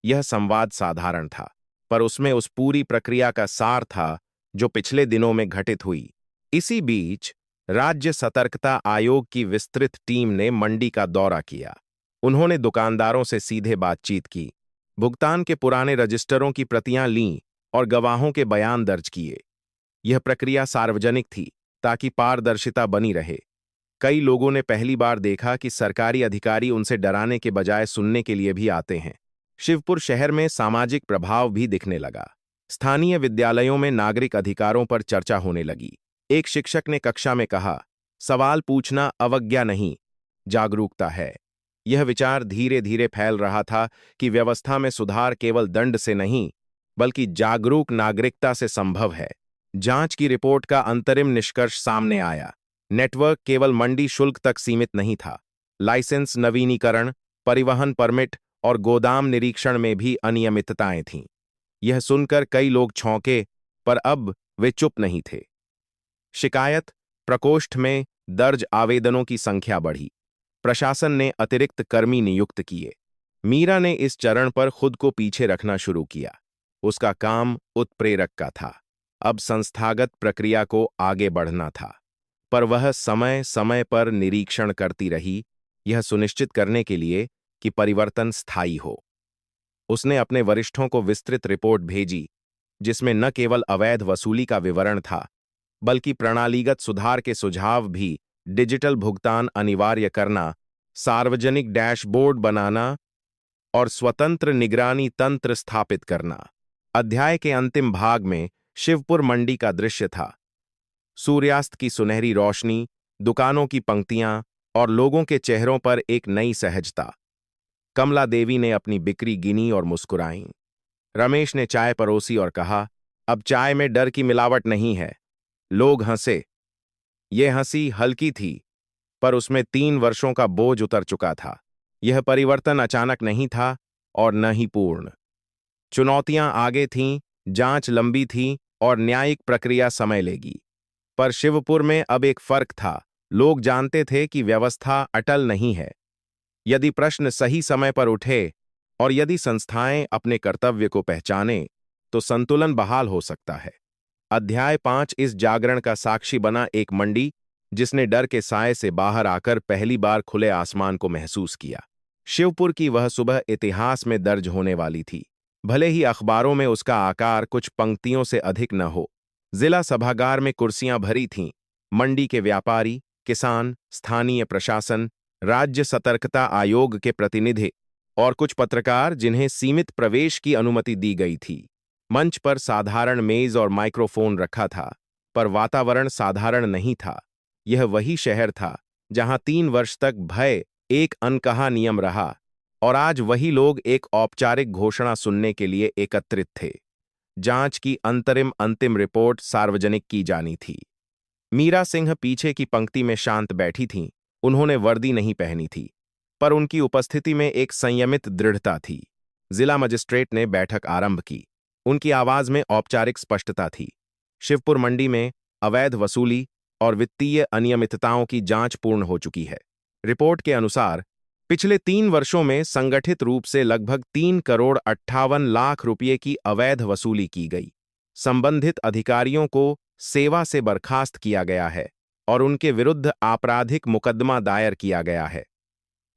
यह संवाद साधारण था, पर उसमें उस पूरी प्रक्रिया का सार था जो पिछले दिनों में घटित हुई। इसी बीच राज्य सतर्कता आयोग की विस्तृत टीम ने मंडी का दौरा किया। उन्होंने दुकानदारों से सीधे बातचीत की, भुगतान के पुराने रजिस्टरों की प्रतियां लीं और गवाहों के बयान दर्ज किए। यह प्रक्रिया सार्वजनिक थी ताकि पारदर्शिता बनी रहे। कई लोगों ने पहली बार देखा कि सरकारी अधिकारी उनसे डराने के बजाय सुनने के लिए भी आते हैं। शिवपुर शहर में सामाजिक प्रभाव भी दिखने लगा। स्थानीय विद्यालयों में नागरिक अधिकारों पर चर्चा होने लगी। एक शिक्षक ने कक्षा में कहा, सवाल पूछना अवज्ञा नहीं, जागरूकता है। यह विचार धीरे धीरे फैल रहा था कि व्यवस्था में सुधार केवल दंड से नहीं, बल्कि जागरूक नागरिकता से संभव है। जांच की रिपोर्ट का अंतरिम निष्कर्ष सामने आया। नेटवर्क केवल मंडी शुल्क तक सीमित नहीं था। लाइसेंस नवीनीकरण, परिवहन परमिट और गोदाम निरीक्षण में भी अनियमितताएं थीं। यह सुनकर कई लोग चौंके, पर अब वे चुप नहीं थे। शिकायत प्रकोष्ठ में दर्ज आवेदनों की संख्या बढ़ी। प्रशासन ने अतिरिक्त कर्मी नियुक्त किए। मीरा ने इस चरण पर खुद को पीछे रखना शुरू किया। उसका काम उत्प्रेरक का था। अब संस्थागत प्रक्रिया को आगे बढ़ना था, पर वह समय समय पर निरीक्षण करती रही, यह सुनिश्चित करने के लिए कि परिवर्तन स्थायी हो। उसने अपने वरिष्ठों को विस्तृत रिपोर्ट भेजी, जिसमें न केवल अवैध वसूली का विवरण था, बल्कि प्रणालीगत सुधार के सुझाव भी। डिजिटल भुगतान अनिवार्य करना, सार्वजनिक डैशबोर्ड बनाना और स्वतंत्र निगरानी तंत्र स्थापित करना। अध्याय के अंतिम भाग में शिवपुर मंडी का दृश्य था। सूर्यास्त की सुनहरी रोशनी, दुकानों की पंक्तियां और लोगों के चेहरों पर एक नई सहजता। कमला देवी ने अपनी बिक्री गिनी और मुस्कुराईं। रमेश ने चाय परोसी और कहा, अब चाय में डर की मिलावट नहीं है। लोग हंसे। ये हंसी हल्की थी, पर उसमें 3 वर्षों का बोझ उतर चुका था। यह परिवर्तन अचानक नहीं था और न ही पूर्ण। चुनौतियां आगे थीं, जांच लंबी थी और न्यायिक प्रक्रिया समय लेगी। पर शिवपुर में अब एक फर्क था। लोग जानते थे कि व्यवस्था अटल नहीं है। यदि प्रश्न सही समय पर उठे और यदि संस्थाएं अपने कर्तव्य को पहचाने, तो संतुलन बहाल हो सकता है। अध्याय 5 इस जागरण का साक्षी बना एक मंडी जिसने डर के साए से बाहर आकर पहली बार खुले आसमान को महसूस किया। शिवपुर की वह सुबह इतिहास में दर्ज होने वाली थी, भले ही अखबारों में उसका आकार कुछ पंक्तियों से अधिक न हो। जिला सभागार में कुर्सियां भरी थीं। मंडी के व्यापारी, किसान, स्थानीय प्रशासन, राज्य सतर्कता आयोग के प्रतिनिधि और कुछ पत्रकार जिन्हें सीमित प्रवेश की अनुमति दी गई थी। मंच पर साधारण मेज और माइक्रोफोन रखा था, पर वातावरण साधारण नहीं था। यह वही शहर था जहां 3 वर्ष तक भय एक अनकहा नियम रहा, और आज वही लोग एक औपचारिक घोषणा सुनने के लिए एकत्रित थे। जांच की अंतिम रिपोर्ट सार्वजनिक की जानी थी। मीरा सिंह पीछे की पंक्ति में शांत बैठी थीं। उन्होंने वर्दी नहीं पहनी थी, पर उनकी उपस्थिति में एक संयमित दृढ़ता थी। जिला मजिस्ट्रेट ने बैठक आरंभ की। उनकी आवाज में औपचारिक स्पष्टता थी। शिवपुर मंडी में अवैध वसूली और वित्तीय अनियमितताओं की जांच पूर्ण हो चुकी है। रिपोर्ट के अनुसार पिछले 3 वर्षों में संगठित रूप से लगभग 3 करोड़ 58 लाख रुपये की अवैध वसूली की गई। संबंधित अधिकारियों को सेवा से बर्खास्त किया गया है और उनके विरुद्ध आपराधिक मुकदमा दायर किया गया है।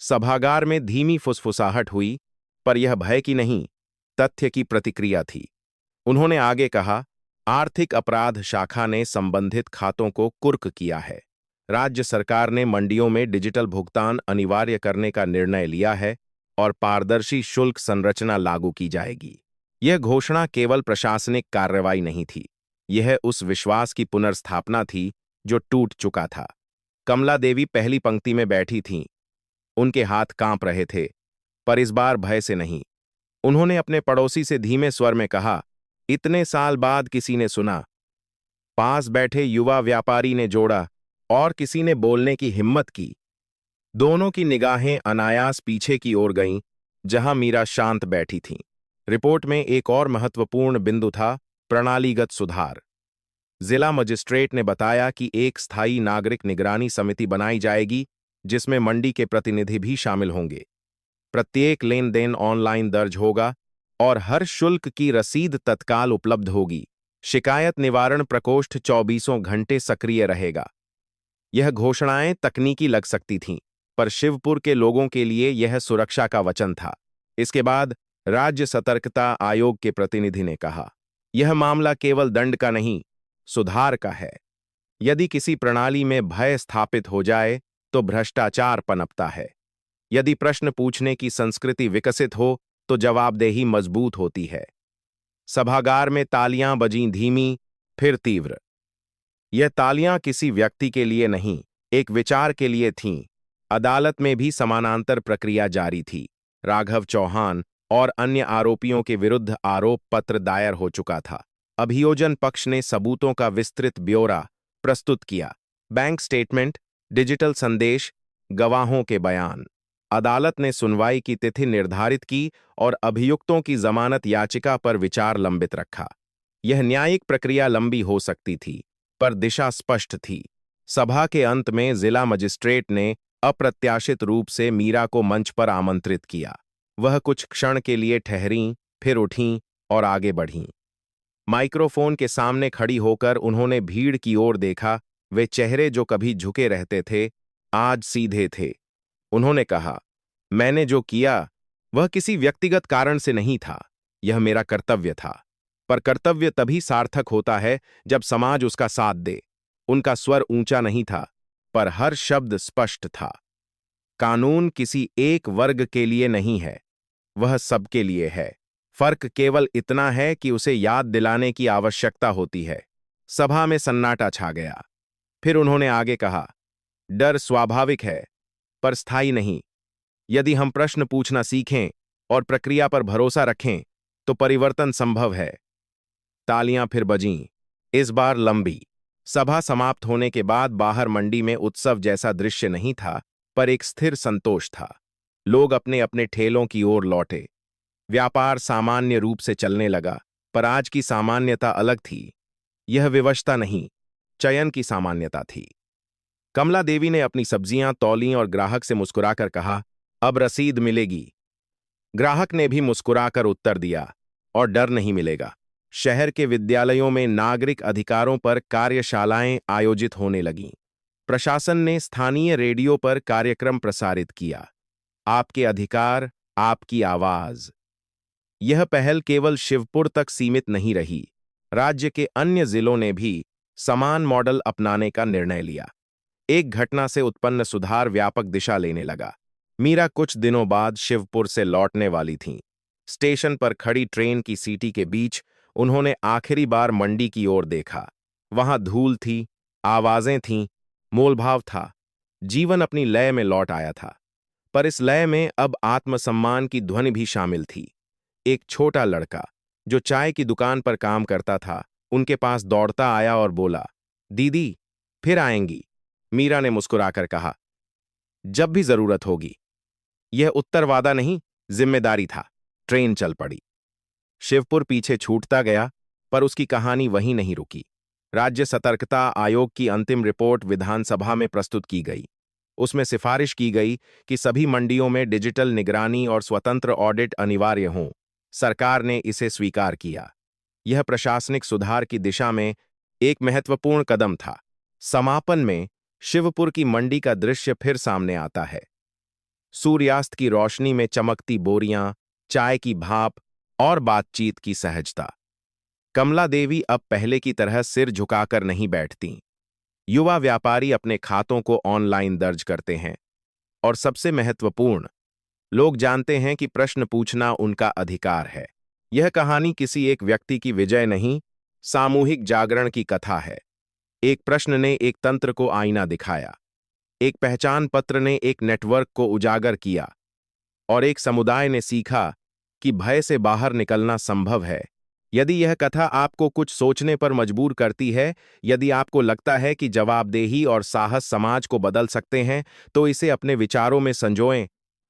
सभागार में धीमी फुसफुसाहट हुई, पर यह भय की नहीं, तथ्य की प्रतिक्रिया थी। उन्होंने आगे कहा, आर्थिक अपराध शाखा ने संबंधित खातों को कुर्क किया है। राज्य सरकार ने मंडियों में डिजिटल भुगतान अनिवार्य करने का निर्णय लिया है और पारदर्शी शुल्क संरचना लागू की जाएगी। यह घोषणा केवल प्रशासनिक कार्रवाई नहीं थी, यह उस विश्वास की पुनर्स्थापना थी जो टूट चुका था। कमला देवी पहली पंक्ति में बैठी थीं। उनके हाथ कांप रहे थे, पर इस बार भय से नहीं। उन्होंने अपने पड़ोसी से धीमे स्वर में कहा, इतने साल बाद किसी ने सुना। पास बैठे युवा व्यापारी ने जोड़ा, और किसी ने बोलने की हिम्मत की। दोनों की निगाहें अनायास पीछे की ओर गईं, जहां मीरा शांत बैठी थीं। रिपोर्ट में एक और महत्वपूर्ण बिंदु था, प्रणालीगत सुधार। जिला मजिस्ट्रेट ने बताया कि एक स्थायी नागरिक निगरानी समिति बनाई जाएगी, जिसमें मंडी के प्रतिनिधि भी शामिल होंगे। प्रत्येक लेन देन ऑनलाइन दर्ज होगा और हर शुल्क की रसीद तत्काल उपलब्ध होगी। शिकायत निवारण प्रकोष्ठ 24 घंटे सक्रिय रहेगा। यह घोषणाएं तकनीकी लग सकती थीं, पर शिवपुर के लोगों के लिए यह सुरक्षा का वचन था। इसके बाद राज्य सतर्कता आयोग के प्रतिनिधि ने कहा, यह मामला केवल दंड का नहीं, सुधार का है। यदि किसी प्रणाली में भय स्थापित हो जाए तो भ्रष्टाचार पनपता है। यदि प्रश्न पूछने की संस्कृति विकसित हो तो जवाबदेही मजबूत होती है। सभागार में तालियां बजीं, धीमी फिर तीव्र। यह तालियां किसी व्यक्ति के लिए नहीं, एक विचार के लिए थीं। अदालत में भी समानांतर प्रक्रिया जारी थी। राघव चौहान और अन्य आरोपियों के विरुद्ध आरोप पत्र दायर हो चुका था। अभियोजन पक्ष ने सबूतों का विस्तृत ब्यौरा प्रस्तुत किया। बैंक स्टेटमेंट, डिजिटल संदेश, गवाहों के बयान। अदालत ने सुनवाई की तिथि निर्धारित की और अभियुक्तों की जमानत याचिका पर विचार लंबित रखा। यह न्यायिक प्रक्रिया लंबी हो सकती थी, पर दिशा स्पष्ट थी। सभा के अंत में जिला मजिस्ट्रेट ने अप्रत्याशित रूप से मीरा को मंच पर आमंत्रित किया। वह कुछ क्षण के लिए ठहरीं, फिर उठीं और आगे बढ़ीं। माइक्रोफोन के सामने खड़ी होकर उन्होंने भीड़ की ओर देखा। वे चेहरे जो कभी झुके रहते थे, आज सीधे थे। उन्होंने कहा, मैंने जो किया वह किसी व्यक्तिगत कारण से नहीं था, यह मेरा कर्तव्य था। पर कर्तव्य तभी सार्थक होता है जब समाज उसका साथ दे। उनका स्वर ऊंचा नहीं था, पर हर शब्द स्पष्ट था। कानून किसी एक वर्ग के लिए नहीं है, वह सबके लिए है। फर्क केवल इतना है कि उसे याद दिलाने की आवश्यकता होती है। सभा में सन्नाटा छा गया। फिर उन्होंने आगे कहा, डर स्वाभाविक है, पर स्थायी नहीं। यदि हम प्रश्न पूछना सीखें और प्रक्रिया पर भरोसा रखें तो परिवर्तन संभव है। तालियां फिर बजीं, इस बार लंबी। सभा समाप्त होने के बाद बाहर मंडी में उत्सव जैसा दृश्य नहीं था, पर एक स्थिर संतोष था। लोग अपने अपने ठेलों की ओर लौटे। व्यापार सामान्य रूप से चलने लगा, पर आज की सामान्यता अलग थी। यह विवशता नहीं, चयन की सामान्यता थी। कमला देवी ने अपनी सब्जियां तौलीं और ग्राहक से मुस्कुराकर कहा, अब रसीद मिलेगी। ग्राहक ने भी मुस्कुराकर उत्तर दिया, और डर नहीं मिलेगा। शहर के विद्यालयों में नागरिक अधिकारों पर कार्यशालाएं आयोजित होने लगीं। प्रशासन ने स्थानीय रेडियो पर कार्यक्रम प्रसारित किया। आपके अधिकार, आपकी आवाज। यह पहल केवल शिवपुर तक सीमित नहीं रही। राज्य के अन्य जिलों ने भी समान मॉडल अपनाने का निर्णय लिया। एक घटना से उत्पन्न सुधार व्यापक दिशा लेने लगा। मीरा कुछ दिनों बाद शिवपुर से लौटने वाली थीं। स्टेशन पर खड़ी ट्रेन की सीटी के बीच उन्होंने आखिरी बार मंडी की ओर देखा। वहां धूल थी, आवाजें थीं, मोलभाव था। जीवन अपनी लय में लौट आया था। पर इस लय में अब आत्मसम्मान की ध्वनि भी शामिल थी। एक छोटा लड़का जो चाय की दुकान पर काम करता था, उनके पास दौड़ता आया और बोला, दीदी, फिर आएंगी। मीरा ने मुस्कुराकर कहा, जब भी जरूरत होगी। यह उत्तरवादा नहीं, जिम्मेदारी था। ट्रेन चल पड़ी। शिवपुर पीछे छूटता गया, पर उसकी कहानी वहीं नहीं रुकी। राज्य सतर्कता आयोग की अंतिम रिपोर्ट विधानसभा में प्रस्तुत की गई। उसमें सिफारिश की गई कि सभी मंडियों में डिजिटल निगरानी और स्वतंत्र ऑडिट अनिवार्य हों। सरकार ने इसे स्वीकार किया। यह प्रशासनिक सुधार की दिशा में एक महत्वपूर्ण कदम था। समापन में शिवपुर की मंडी का दृश्य फिर सामने आता है। सूर्यास्त की रोशनी में चमकती बोरियां, चाय की भाप और बातचीत की सहजता। कमला देवी अब पहले की तरह सिर झुकाकर नहीं बैठतीं। युवा व्यापारी अपने खातों को ऑनलाइन दर्ज करते हैं। और सबसे महत्वपूर्ण, लोग जानते हैं कि प्रश्न पूछना उनका अधिकार है। यह कहानी किसी एक व्यक्ति की विजय नहीं, सामूहिक जागरण की कथा है। एक प्रश्न ने एक तंत्र को आईना दिखाया। एक पहचान पत्र ने एक नेटवर्क को उजागर किया। और एक समुदाय ने सीखा कि भय से बाहर निकलना संभव है। यदि यह कथा आपको कुछ सोचने पर मजबूर करती है, यदि आपको लगता है कि जवाबदेही और साहस समाज को बदल सकते हैं, तो इसे अपने विचारों में संजोएं,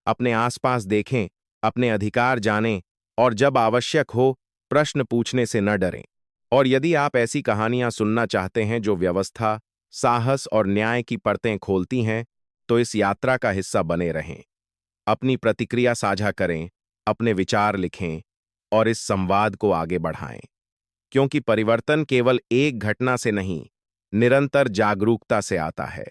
अपने आसपास देखें, अपने अधिकार जानें, और जब आवश्यक हो, प्रश्न पूछने से न डरें। और यदि आप ऐसी कहानियां सुनना चाहते हैं जो व्यवस्था, साहस और न्याय की परतें खोलती हैं, तो इस यात्रा का हिस्सा बने रहें। अपनी प्रतिक्रिया साझा करें, अपने विचार लिखें और इस संवाद को आगे बढ़ाएं। क्योंकि परिवर्तन केवल एक घटना से नहीं, निरंतर जागरूकता से आता है।